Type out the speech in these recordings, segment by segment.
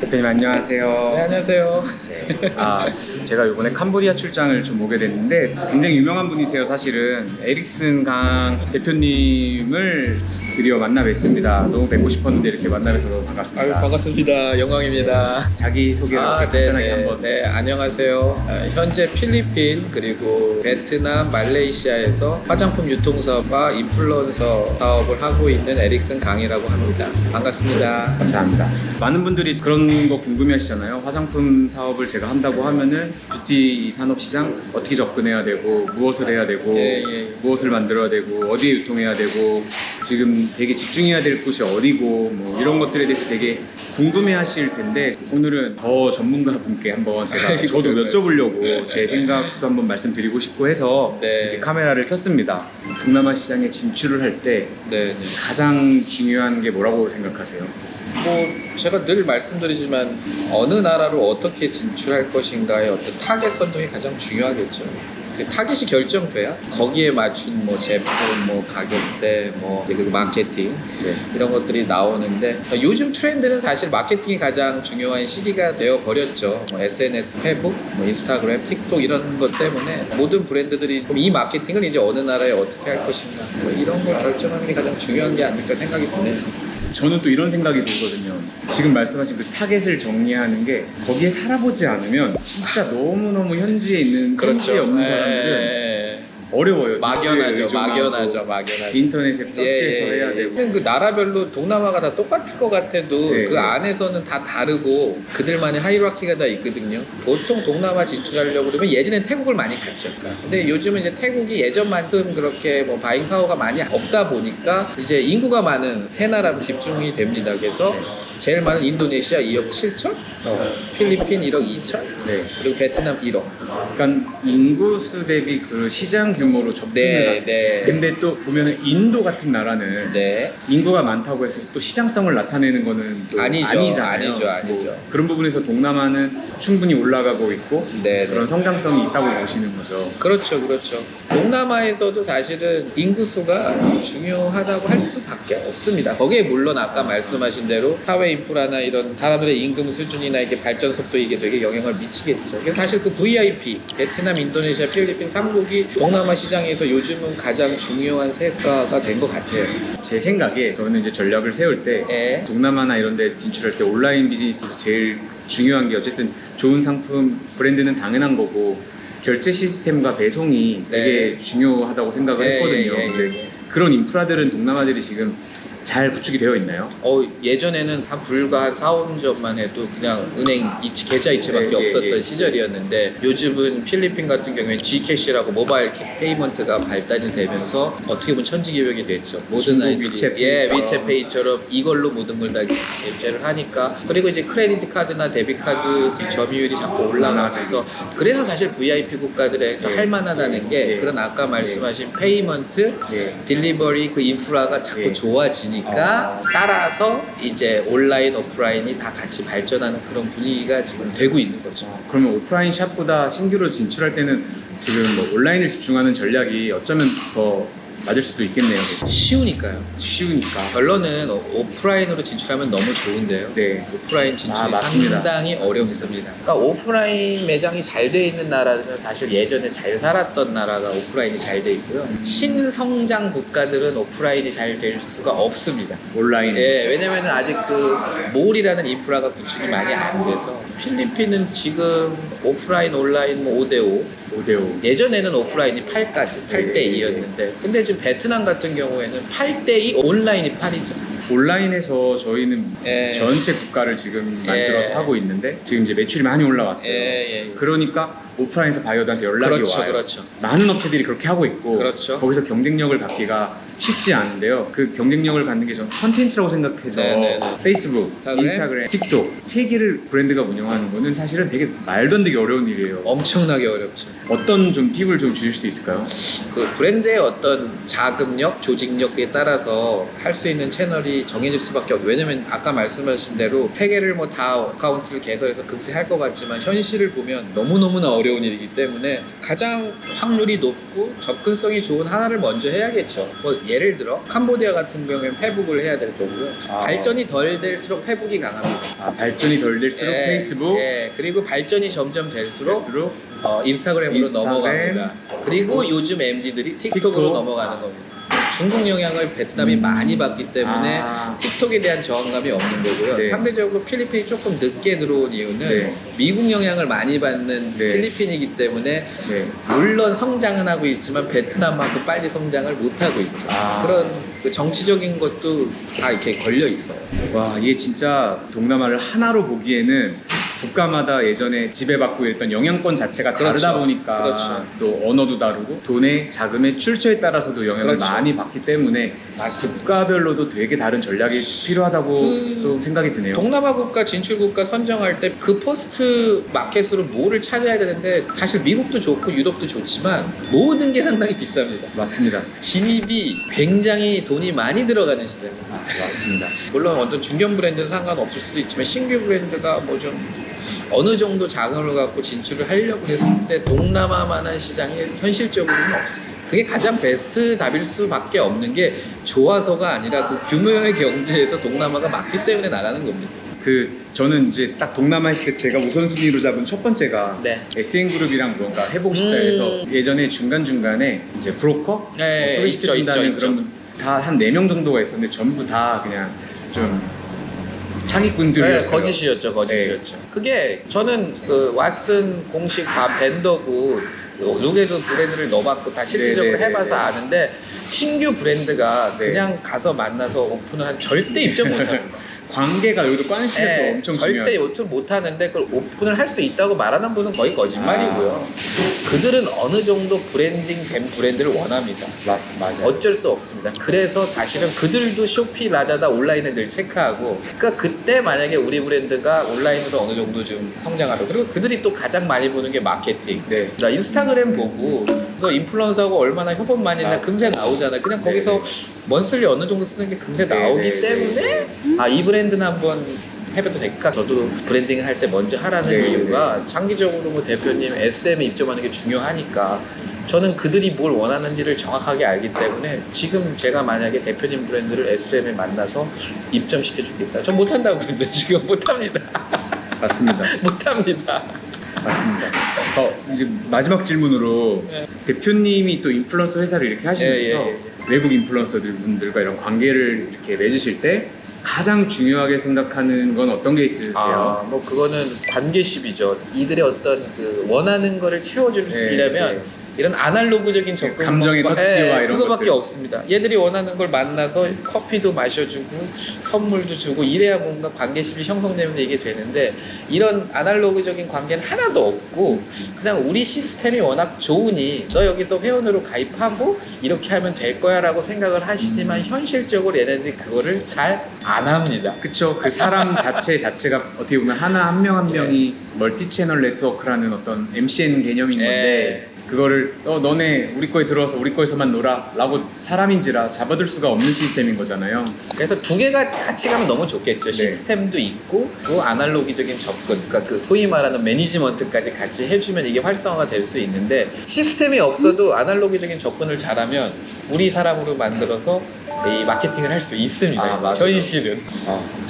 대표님 안녕하세요. 네, 안녕하세요. 제가 이번에 캄보디아 출장을 좀 오게 됐는데 굉장히 유명한 분이세요. 사실은 에릭슨 강 대표님을 드디어 만나 뵙습니다. 너무 뵙고 싶었는데 이렇게 만나 뵈서 너무 반갑습니다. 아유, 반갑습니다. 영광입니다. 자기 소개를 간단하게 한번. 네, 안녕하세요. 현재 필리핀 그리고 베트남, 말레이시아에서 화장품 유통 사업과 인플루언서 사업을 하고 있는 에릭슨 강이라고 합니다. 반갑습니다. 감사합니다. 많은 분들이 그런 거 궁금해하시잖아요. 화장품 사업을 제가 한다고 하면은 뷰티 산업 시장 어떻게 접근해야 되고 무엇을 해야 되고 무엇을 만들어야 되고 어디에 유통해야 되고 지금 되게 집중해야 될 곳이 어디고 뭐 이런 것들에 대해서 되게 궁금해하실 텐데 오늘은 더 전문가 분께 한번 제가 저도 여쭤보려고 제 생각도 한번 말씀드리고 싶고 해서 이렇게 카메라를 켰습니다. 동남아 시장에 진출을 할 때 가장 중요한 게 뭐라고 생각하세요? 뭐 제가 늘 말씀드리지만 어느 나라로 어떻게 진출할 것인가의 어떤 타겟 선정이 가장 중요하겠죠. 그 타겟이 결정돼야 거기에 맞춘 뭐 제품, 뭐 가격대, 뭐 그리고 마케팅 이런 것들이 나오는데 요즘 트렌드는 사실 마케팅이 가장 중요한 시기가 되어 버렸죠. 뭐 SNS, 페북, 뭐 인스타그램, 틱톡 이런 것 때문에 모든 브랜드들이 이 마케팅을 이제 어느 나라에 어떻게 할 것인가 뭐 이런 걸 결정하는 게 가장 중요한 게 아닐까 생각이 드네요. 저는 또 이런 생각이 들거든요. 지금 말씀하신 그 타겟을 정리하는 게 거기에 살아보지 않으면 진짜 너무너무 현지에 있는 현지에 없는 사람들은 어려워요. 막연하죠. 인터넷에 서치해서 해야 되고. 그 나라별로 동남아가 다 똑같을 것 같아도 그 안에서는 다 다르고 그들만의 하이라키가 다 있거든요. 보통 동남아 진출하려고 그러면 예전엔 태국을 많이 갔죠. 근데 요즘은 이제 태국이 예전만큼 그렇게 뭐 바잉 파워가 많이 없다 보니까 이제 인구가 많은 세 나라로 집중이 됩니다. 그래서 제일 많은 인도네시아 2억 7천, 필리핀 1억 2천, 그리고 베트남 1억. 그러니까 인구수 대비 그 시장 규모로 접근을 근데 또 보면은 인도 같은 나라는 인구가 많다고 해서 또 시장성을 나타내는 거는 또 아니잖아요. 아니죠. 그런 부분에서 동남아는 충분히 올라가고 있고 그런 성장성이 있다고 보시는 거죠. 그렇죠. 동남아에서도 사실은 인구수가 중요하다고 할 수밖에 없습니다. 거기에 물론 아까 말씀하신 대로 사회 인프라나 이런 사람들의 임금 수준이나 이게 발전 속도에 이게 되게 영향을 미치겠죠. 그래서 사실 그 VIP, 베트남, 인도네시아, 필리핀 3국이 동남아 시장에서 요즘은 가장 중요한 세가가 된 것 같아요. 제 생각에 저는 이제 전략을 세울 때 동남아나 이런 데 진출할 때 온라인 비즈니스에서 제일 중요한 게 어쨌든 좋은 상품, 브랜드는 당연한 거고 결제 시스템과 배송이 되게 중요하다고 생각을 했거든요. 근데 그런 인프라들은 동남아들이 지금 잘 구축이 되어 있나요? 예전에는 한 불과 4, 5년 전만 해도 그냥 은행 계좌 이체밖에 없었던 시절이었는데 요즘은 필리핀 같은 경우에 G캐시라고 모바일 페이먼트가 발달이 되면서 어떻게 보면 천지개벽이 됐죠. 모든 아이들이 위챗페이처럼 이걸로 모든 걸 다 결제를 하니까 그리고 이제 크레디트 카드나 데뷔 카드 점유율이 자꾸 올라가면서 그래서 사실 VIP 국가들에서 할 만하다는 게 그런 아까 말씀하신 페이먼트, 딜리버리 그 인프라가 자꾸 좋아지니까 따라서 이제 온라인, 오프라인이 다 같이 발전하는 그런 분위기가 지금 되고 있는 거죠. 그러면 오프라인 샵보다 신규로 진출할 때는 지금 뭐 온라인을 집중하는 전략이 어쩌면 더 맞을 수도 있겠네요. 쉬우니까. 결론은 오프라인으로 진출하면 너무 좋은데요. 오프라인 진출이 상당히 어렵습니다. 그러니까 오프라인 매장이 잘 돼 있는 나라는 사실 예전에 잘 살았던 나라가 오프라인이 잘 돼 있고요. 신성장 국가들은 오프라인이 잘 될 수가 없습니다. 온라인. 왜냐면은 아직 그 몰이라는 인프라가 구축이 많이 안 돼서 필리핀은 지금 오프라인, 온라인 뭐 5대5 예전에는 오프라인이 8대2였는데 근데 지금 베트남 같은 경우에는 8대2 온라인이 8이죠. 온라인에서 저희는 전체 국가를 지금 만들어서 하고 있는데 지금 이제 매출이 많이 올라왔어요. 그러니까 오프라인에서 바이어들한테 연락이 와요. 많은 업체들이 그렇게 하고 있고 거기서 경쟁력을 받기가 쉽지 않은데요. 그 경쟁력을 받는 게 저는 컨텐츠라고 생각해서 페이스북, 인스타그램, 틱톡 세 개를 브랜드가 운영하는 거는 사실은 되게 말도 안 되게 어려운 일이에요. 엄청나게 어렵죠. 어떤 좀 팁을 좀 주실 수 있을까요? 그 브랜드의 어떤 자금력, 조직력에 따라서 할 수 있는 채널이 정해질 수밖에 없어요. 왜냐면 아까 말씀하신 대로 세 개를 뭐 다 어카운트를 개설해서 금세 할 것 같지만 현실을 보면 너무너무나 어려운 일이기 때문에 가장 확률이 높고 접근성이 좋은 하나를 먼저 해야겠죠. 뭐 예를 들어 캄보디아 같은 경우에는 페북을 해야 될 거고요. 발전이 덜 될수록 페북이 강합니다. 발전이 덜 될수록 페이스북. 그리고 발전이 점점 될수록 될수록 인스타그램으로 인스타그램. 넘어갑니다. 그리고 요즘 MZ들이 틱톡으로 틱톡. 넘어가는 겁니다. 중국 영향을 베트남이 많이 받기 때문에 틱톡에 대한 저항감이 없는 거고요. 네. 상대적으로 필리핀이 조금 늦게 들어온 이유는 네. 미국 영향을 많이 받는 네. 필리핀이기 때문에 네. 물론 성장은 하고 있지만 베트남만큼 빨리 성장을 못 하고 있죠. 그런 그 정치적인 것도 다 이렇게 걸려 있어요. 와, 이게 진짜 동남아를 하나로 보기에는 국가마다 예전에 지배받고 있던 영향권 자체가 다르다 그렇죠. 보니까 그렇죠. 또 언어도 다르고 돈의 자금의 출처에 따라서도 영향을 그렇죠. 많이 받기 때문에 국가별로도 되게 다른 전략이 필요하다고 또 생각이 드네요. 동남아 국가 진출 국가 선정할 때 그 퍼스트 마켓으로 뭐를 찾아야 되는데 사실 미국도 좋고 유럽도 좋지만 모든 게 상당히 비쌉니다. 맞습니다. 진입이 굉장히 돈이 많이 들어가는 시장이에요. 맞습니다. 물론 어떤 중견 브랜드는 상관없을 수도 있지만 신규 브랜드가 뭐 좀 어느 정도 자금을 갖고 진출을 하려고 했을 때 동남아만한 시장이 현실적으로는 없습니다. 그게 가장 베스트 답일 수밖에 없는 게 좋아서가 아니라 그 규모의 경제에서 동남아가 맞기 때문에 나가는 겁니다. 저는 이제 딱 동남아 했을 때 제가 우선순위로 잡은 첫 번째가 네. SN그룹이랑 뭔가 해보고 싶다 해서 예전에 중간중간에 이제 브로커 네, 소개시켜준다는 있죠. 그런 다 한 4명 정도가 있었는데 전부 다 그냥 좀 사기꾼들이었어요. 거짓이었죠. 그게 저는 그 왓슨 공식 밴더고 누구에도 브랜드를 넣어봤고 다 실질적으로 네네네네. 해봐서 아는데 신규 브랜드가 네. 그냥 가서 만나서 오픈을 한 절대 입점 못합니다. 관계가 여기도 관시가 엄청 절대 중요해요. 오픈 못하는데 그걸 오픈을 할 수 있다고 말하는 분은 거의 거짓말이고요. 그들은 어느 정도 브랜딩 된 브랜드를 원합니다. 맞아요. 어쩔 수 없습니다. 그래서 사실은 그들도 쇼피, 라자다 온라인을 늘 체크하고, 그러니까 그때 만약에 우리 브랜드가 온라인으로 어느 정도 좀 성장하고, 그리고 그들이 또 가장 많이 보는 게 마케팅. 네. 나 인스타그램 보고 너 인플루언서하고 얼마나 협업 많이 했나 금세 나오잖아. 그냥 거기서 먼슬리 어느 정도 쓰는 게 금세 나오기 때문에 이 브랜드는 한번 해봐도 될까? 저도 브랜딩을 할 때 먼저 하라는 이유가 장기적으로 뭐 대표님 SM에 입점하는 게 중요하니까 저는 그들이 뭘 원하는지를 정확하게 알기 때문에 지금 제가 만약에 대표님 브랜드를 SM에 만나서 입점시켜 주겠다. 전 못한다고 그러는데 지금 못합니다. 맞습니다. 못합니다. 맞습니다. 이제 마지막 질문으로 대표님이 또 인플루언서 회사를 이렇게 하시면서 외국 인플루언서들과 이런 관계를 이렇게 맺으실 때 가장 중요하게 생각하는 건 어떤 게 있으세요? 뭐 그거는 관계십이죠. 이들의 어떤 그 원하는 거를 채워주려면 이런 아날로그적인 접근 감정의 터치와 이런 그거밖에 것들. 없습니다. 얘들이 원하는 걸 만나서 커피도 마셔주고 선물도 주고 이래야 뭔가 관계심이 형성되면서 이게 되는데 이런 아날로그적인 관계는 하나도 없고 그냥 우리 시스템이 워낙 좋으니 너 여기서 회원으로 가입하고 이렇게 하면 될 거야 라고 생각을 하시지만 현실적으로 얘네들이 그거를 잘 안 합니다. 그쵸. 그 사람 자체가 어떻게 보면 한 명 한 명이 멀티 채널 네트워크라는 어떤 MCN 개념인 건데 그거를 너네 우리 거에 들어와서 우리 거에서만 놀아 라고 사람인지라 잡아둘 수가 없는 시스템인 거잖아요. 그래서 두 개가 같이 가면 너무 좋겠죠. 시스템도 있고 그 아날로기적인 접근, 그러니까 그 소위 말하는 매니지먼트까지 같이 해주면 이게 활성화가 될 수 있는데 시스템이 없어도 아날로기적인 접근을 잘하면 우리 사람으로 만들어서 이 마케팅을 할 수 있습니다. 현실은.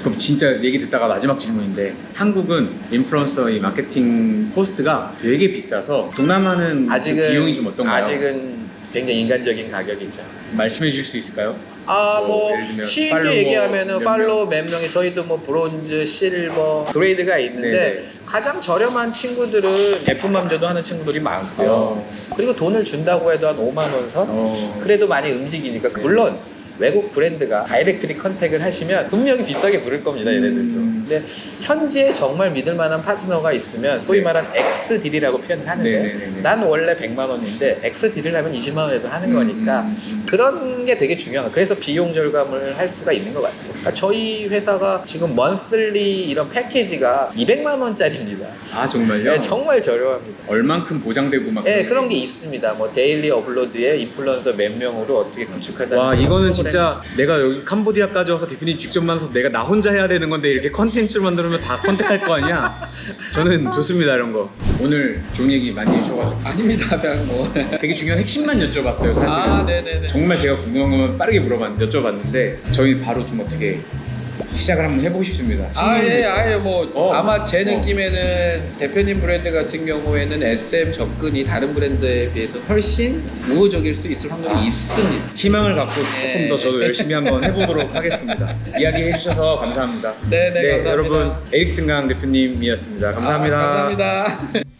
그럼 진짜 얘기 듣다가 마지막 질문인데 한국은 인플루언서 이 마케팅 코스트가 되게 비싸서 동남아는 그 비용이 좀 어떤가요? 아직은 굉장히 인간적인 가격이죠. 말씀해 주실 수 있을까요? 뭐 예를 들면 쉽게 팔로워 얘기하면은 몇 팔로워 몇 명이 저희도 뭐 브론즈, 실버, 그레이드가 있는데 가장 저렴한 친구들은 예쁨맘대도 하는 친구들이 많고요. 그리고 돈을 준다고 해도 한 5만 원 선? 그래도 많이 움직이니까 물론 외국 브랜드가 다이렉트리 컨택을 하시면 분명히 비싸게 부를 겁니다, 얘네들도. 근데 현지에 정말 믿을 만한 파트너가 있으면 소위 말한 X딜이라고 표현을 하는데 난 원래 100만 원인데 X딜을 하면 20만 원에도 하는 거니까 그런 게 되게 중요한 거예요. 그래서 비용 절감을 할 수가 있는 것 같아요. 그러니까 저희 회사가 지금 먼슬리 이런 패키지가 200만 원짜리입니다. 아 정말요? 네, 정말 저렴합니다. 얼만큼 보장되고 막 네, 그런 게 있습니다. 뭐 데일리 업로드에 인플루언서 몇 명으로 어떻게 구축한다. 와 이거는 진짜 내가 여기 캄보디아까지 와서 대표님 직접 만나서 내가 나 혼자 해야 되는 건데 이렇게 컨텐츠를 만들면 다 컨택할 거 아니야? 저는 좋습니다 이런 거. 오늘 좋은 얘기 많이 해주셔가지고 아닙니다. 그냥 뭐. 되게 중요한 핵심만 여쭤봤어요 사실은. 아, 네네네. 정말 제가 궁금한 것만 빠르게 여쭤봤는데 저희 바로 좀 어떻게 시작을 한번 해보고 싶습니다. 아예 뭐 아마 제 어. 느낌에는 대표님 브랜드 같은 경우에는 SM 접근이 다른 브랜드에 비해서 훨씬 우호적일 수 있을 확률이 있습니다. 희망을 갖고 조금 네. 더 저도 열심히 한번 해보도록 하겠습니다. 이야기해 주셔서 감사합니다. 네네 감사합니다. 여러분 에릭스 등강 대표님이었습니다. 감사합니다. 감사합니다.